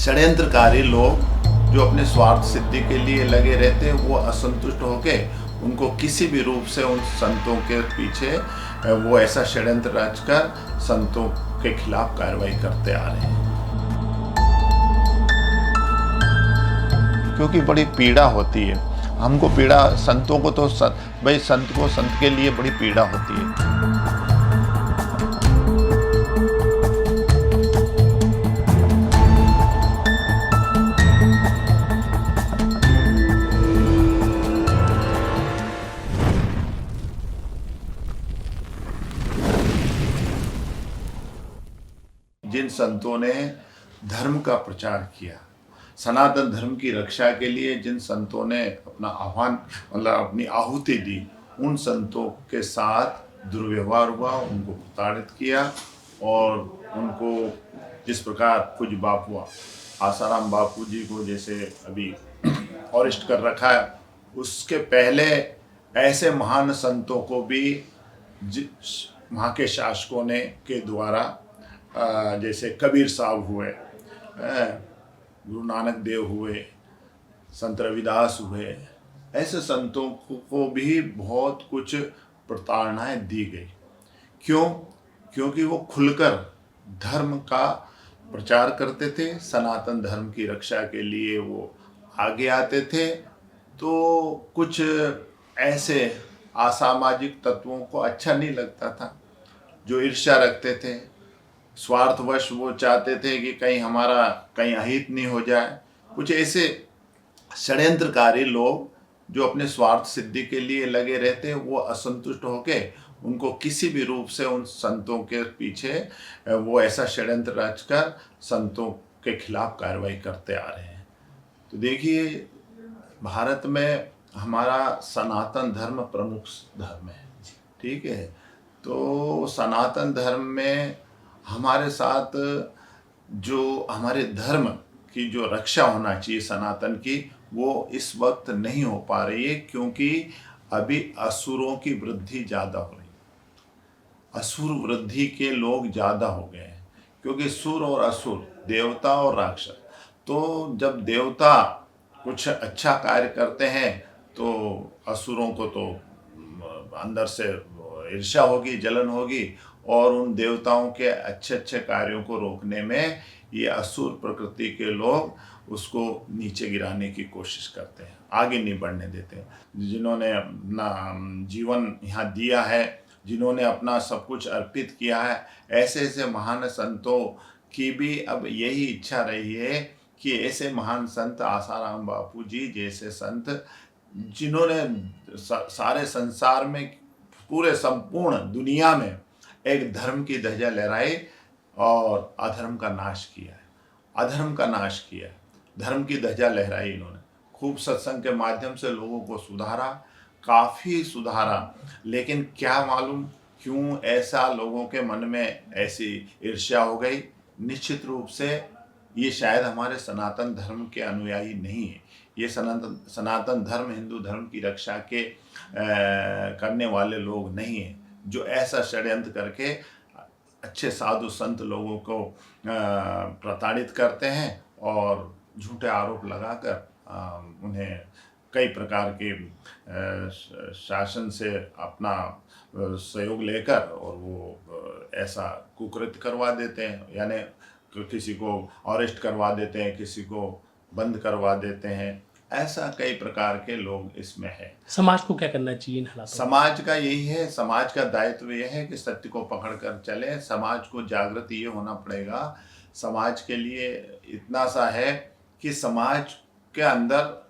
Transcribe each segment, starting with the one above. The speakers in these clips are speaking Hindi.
षड्यंत्रकारी लोग जो अपने स्वार्थ सिद्धि के लिए लगे रहते हैं, वो असंतुष्ट होके उनको किसी भी रूप से उन संतों के पीछे वो ऐसा षड्यंत्र रचकर संतों के खिलाफ कार्रवाई करते आ रहे हैं। क्योंकि बड़ी पीड़ा होती है हमको, पीड़ा संतों को तो भाई संत को संत के लिए बड़ी पीड़ा होती है। जिन संतों ने धर्म का प्रचार किया, सनातन धर्म की रक्षा के लिए जिन संतों ने अपना आह्वान मतलब अपनी आहुति दी, उन संतों के साथ दुर्व्यवहार हुआ, उनको प्रताड़ित किया और उनको जिस प्रकार पूज्य बापू आसाराम बापू जी को जैसे अभी अरेस्ट कर रखा है, उसके पहले ऐसे महान संतों को भी वहाँ के शासकों ने के द्वारा जैसे कबीर साहब हुए, गुरु नानक देव हुए, संत रविदास हुए, ऐसे संतों को भी बहुत कुछ प्रताड़नाएं दी गई। क्यों? क्योंकि वो खुलकर धर्म का प्रचार करते थे, सनातन धर्म की रक्षा के लिए वो आगे आते थे। तो कुछ ऐसे असामाजिक तत्वों को अच्छा नहीं लगता था, जो ईर्ष्या रखते थे, स्वार्थवश वो चाहते थे कि कहीं हमारा कहीं अहित नहीं हो जाए। कुछ ऐसे षड्यंत्रकारी लोग जो अपने स्वार्थ सिद्धि के लिए लगे रहते हैं, वो असंतुष्ट होके उनको किसी भी रूप से उन संतों के पीछे वो ऐसा षड्यंत्र रचकर संतों के खिलाफ कार्रवाई करते आ रहे हैं। तो देखिए, भारत में हमारा सनातन धर्म प्रमुख धर्म है, ठीक है। तो सनातन धर्म में हमारे साथ जो हमारे धर्म की जो रक्षा होना चाहिए सनातन की, वो इस वक्त नहीं हो पा रही है, क्योंकि अभी असुरों की वृद्धि ज़्यादा हो रही है। असुर वृद्धि के लोग ज़्यादा हो गए हैं, क्योंकि सुर और असुर, देवता और राक्षस, तो जब देवता कुछ अच्छा कार्य करते हैं तो असुरों को तो अंदर से ईर्ष्या होगी, जलन होगी, और उन देवताओं के अच्छे अच्छे कार्यों को रोकने में ये असुर प्रकृति के लोग उसको नीचे गिराने की कोशिश करते हैं, आगे नहीं बढ़ने देते। जिन्होंने अपना जीवन यहाँ दिया है, जिन्होंने अपना सब कुछ अर्पित किया है, ऐसे ऐसे महान संतों की भी अब यही इच्छा रही है कि ऐसे महान संत आसाराम बापू जी जैसे संत, जिन्होंने सारे संसार में, पूरे संपूर्ण दुनिया में एक धर्म की ध्वजा लहराई और अधर्म का नाश किया है, अधर्म का नाश किया है, धर्म की ध्वजा लहराई इन्होंने। खूब सत्संग के माध्यम से लोगों को सुधारा, काफ़ी सुधारा, लेकिन क्या मालूम क्यों ऐसा लोगों के मन में ऐसी ईर्ष्या हो गई। निश्चित रूप से ये शायद हमारे सनातन धर्म के अनुयायी नहीं है। ये सनातन धर्म, हिंदू धर्म की रक्षा के करने वाले लोग नहीं हैं, जो ऐसा षड्यंत्र करके अच्छे साधु संत लोगों को प्रताड़ित करते हैं और झूठे आरोप लगाकर उन्हें कई प्रकार के शासन से अपना सहयोग लेकर और वो ऐसा कुकृत्य करवा देते हैं, यानी किसी को अरेस्ट करवा देते हैं, किसी को बंद करवा देते हैं। ऐसा कई प्रकार के लोग इसमें हैं। समाज को क्या करना चाहिए इन हालातों में? समाज का यही है, समाज का दायित्व यह है कि सत्य को पकड़ कर चले। समाज को जागृत ये होना पड़ेगा। समाज के लिए इतना सा है कि समाज के अंदर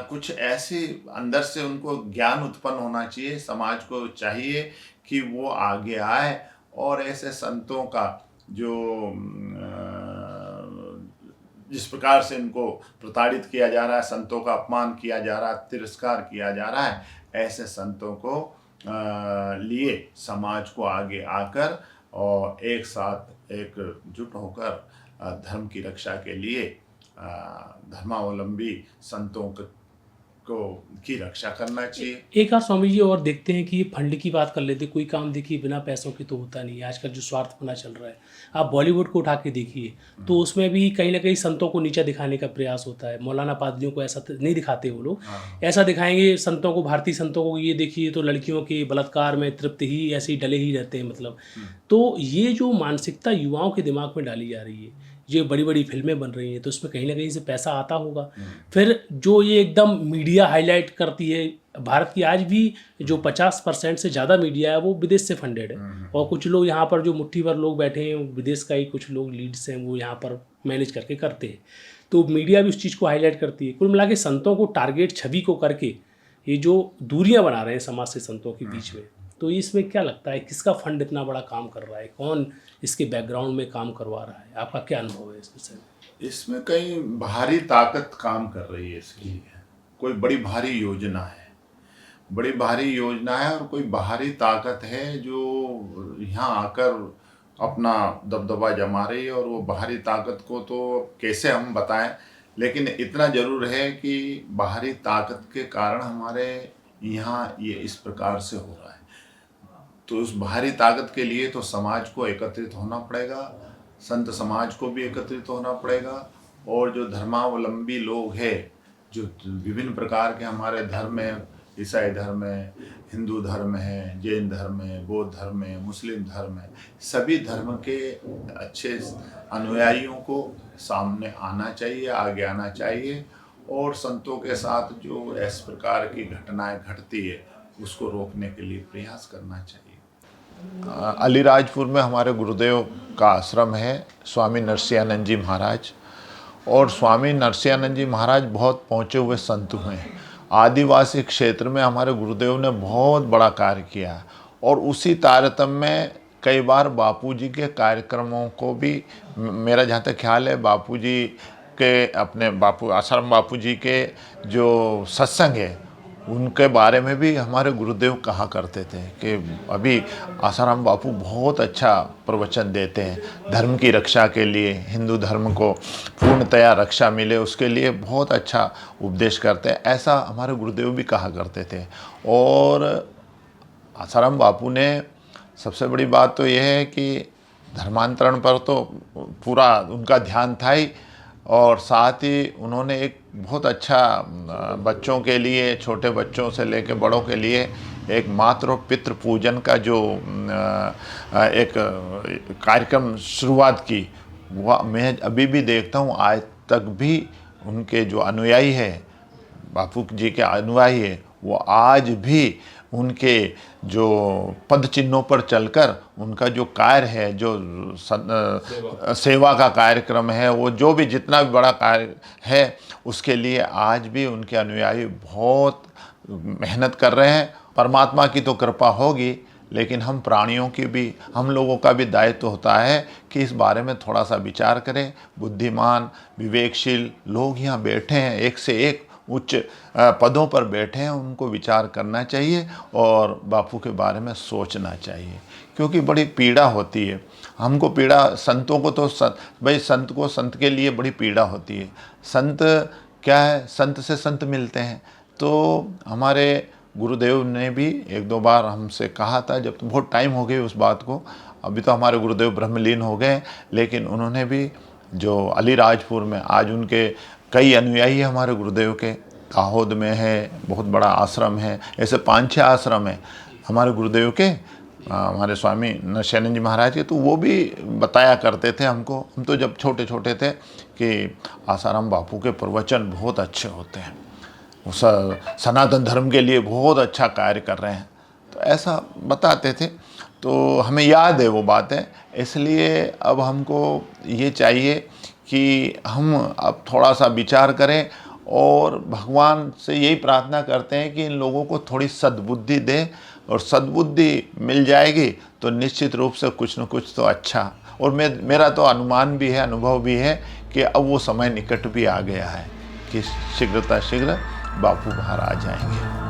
कुछ ऐसी अंदर से उनको ज्ञान उत्पन्न होना चाहिए। समाज को चाहिए कि वो आगे आए और ऐसे संतों का जो जिस प्रकार से इनको प्रताड़ित किया जा रहा है, संतों का अपमान किया जा रहा है, तिरस्कार किया जा रहा है, ऐसे संतों को लिए समाज को आगे आकर और एक साथ एकजुट होकर धर्म की रक्षा के लिए धर्मावलंबी संतों की रक्षा करना चाहिए। एक आध स्वामी जी और देखते हैं कि ये फंड की बात कर लेते, कोई काम देखिए बिना पैसों के तो होता नहीं है। आजकल जो स्वार्थपना चल रहा है, आप बॉलीवुड को उठा के देखिए तो उसमें भी कहीं ना कहीं संतों को नीचा दिखाने का प्रयास होता है। मौलाना पादरियों को ऐसा नहीं दिखाते वो लोग, ऐसा दिखाएंगे संतों को, भारतीय संतों को, ये देखिए तो लड़कियों के बलात्कार में तृप्त ही ऐसे ही डले ही रहते हैं मतलब। तो ये जो मानसिकता युवाओं के दिमाग में डाली जा रही है, ये बड़ी बड़ी फिल्में बन रही हैं तो उसमें कहीं ना कहीं से पैसा आता होगा। फिर जो ये एकदम मीडिया हाईलाइट करती है, भारत की आज भी जो 50% से ज़्यादा मीडिया है वो विदेश से फंडेड है, और कुछ लोग यहाँ पर जो मुट्ठी भर लोग बैठे हैं विदेश का ही कुछ लोग लीड्स हैं वो यहाँ पर मैनेज करके करते हैं। तो मीडिया भी उस चीज़ को हाईलाइट करती है। कुल मिला के संतों को टारगेट छवि को करके ये जो दूरियां बना रहे हैं समाज से संतों के बीच में, तो इसमें क्या लगता है किसका फंड इतना बड़ा काम कर रहा है, कौन इसके बैकग्राउंड में काम करवा रहा है, आपका क्या अनुभव है इस विषय में? इसमें कई भारी ताकत काम कर रही है इसके लिए। कोई बड़ी भारी योजना है, बड़ी भारी योजना है और कोई बाहरी ताकत है जो यहाँ आकर अपना दबदबा जमा रही है। और वो बाहरी ताकत को तो कैसे हम बताएं, लेकिन इतना जरूर है कि बाहरी ताकत के कारण हमारे यहाँ ये इस प्रकार से हो रहा है। तो उस बाहरी ताकत के लिए तो समाज को एकत्रित होना पड़ेगा, संत समाज को भी एकत्रित होना पड़ेगा, और जो धर्मावलंबी लोग हैं, जो विभिन्न प्रकार के हमारे धर्म है, ईसाई धर्म है, हिंदू धर्म है, जैन धर्म है, बौद्ध धर्म है, मुस्लिम धर्म है, सभी धर्म के अच्छे अनुयायियों को सामने आना चाहिए, आगे आना चाहिए, और संतों के साथ जो इस प्रकार की घटनाएं घटती है उसको रोकने के लिए प्रयास करना चाहिए। अलीराजपुर में हमारे गुरुदेव का आश्रम है, स्वामी नरसिंहानंद जी महाराज। और स्वामी नरसिंहानंद जी महाराज बहुत पहुँचे हुए संत हुए हैं। आदिवासी क्षेत्र में हमारे गुरुदेव ने बहुत बड़ा कार्य किया, और उसी तारतम्य में कई बार बापूजी के कार्यक्रमों को भी, मेरा जहाँ तक ख्याल है, बापूजी के अपने आसाराम बापूजी के जो सत्संग है उनके बारे में भी हमारे गुरुदेव कहा करते थे कि अभी आसाराम बापू बहुत अच्छा प्रवचन देते हैं, धर्म की रक्षा के लिए, हिंदू धर्म को पूर्णतया रक्षा मिले उसके लिए बहुत अच्छा उपदेश करते हैं, ऐसा हमारे गुरुदेव भी कहा करते थे। और आसाराम बापू ने सबसे बड़ी बात तो यह है कि धर्मांतरण पर तो पूरा उनका ध्यान था ही, और साथ ही उन्होंने एक बहुत अच्छा बच्चों के लिए, छोटे बच्चों से लेकर बड़ों के लिए एक मातृ और पितृ पूजन का जो एक कार्यक्रम शुरुआत की, वह मैं अभी भी देखता हूँ। आज तक भी उनके जो अनुयायी है, बापू जी के अनुयायी है, वो आज भी उनके जो पद चिन्हों पर चलकर उनका जो कार्य है, जो सेवा का कार्यक्रम है, वो जो भी जितना भी बड़ा कार्य है उसके लिए आज भी उनके अनुयायी बहुत मेहनत कर रहे हैं। परमात्मा की तो कृपा होगी, लेकिन हम प्राणियों की भी, हम लोगों का भी दायित्व होता है कि इस बारे में थोड़ा सा विचार करें। बुद्धिमान विवेकशील लोग यहाँ बैठे हैं, एक से एक उच्च पदों पर बैठे हैं, उनको विचार करना चाहिए और बापू के बारे में सोचना चाहिए, क्योंकि बड़ी पीड़ा होती है हमको। पीड़ा संतों को तो भाई संत को, संत के लिए बड़ी पीड़ा होती है। संत क्या है, संत से संत मिलते हैं। तो हमारे गुरुदेव ने भी एक दो बार हमसे कहा था, जब तो बहुत टाइम हो गई उस बात को, अभी तो हमारे गुरुदेव ब्रह्मलीन हो गए, लेकिन उन्होंने भी जो अलीराजपुर में आज उनके कई अनुयायी हमारे गुरुदेव के, दाहोद में है बहुत बड़ा आश्रम है, ऐसे 5-6 आश्रम है हमारे गुरुदेव के, हमारे स्वामी नरसिंहानंद जी महाराज के। तो वो भी बताया करते थे हमको, हम तो जब छोटे छोटे थे, कि आसाराम बापू के प्रवचन बहुत अच्छे होते हैं, वो सनातन धर्म के लिए बहुत अच्छा कार्य कर रहे हैं, तो ऐसा बताते थे। तो हमें याद है वो बातें, इसलिए अब हमको ये चाहिए कि हम अब थोड़ा सा विचार करें और भगवान से यही प्रार्थना करते हैं कि इन लोगों को थोड़ी सद्बुद्धि दे, और सद्बुद्धि मिल जाएगी तो निश्चित रूप से कुछ न कुछ तो अच्छा। और मेरा तो अनुमान भी है, अनुभव भी है कि अब वो समय निकट भी आ गया है कि शीघ्रता शीघ्र बापू बाहर आ जाएंगे।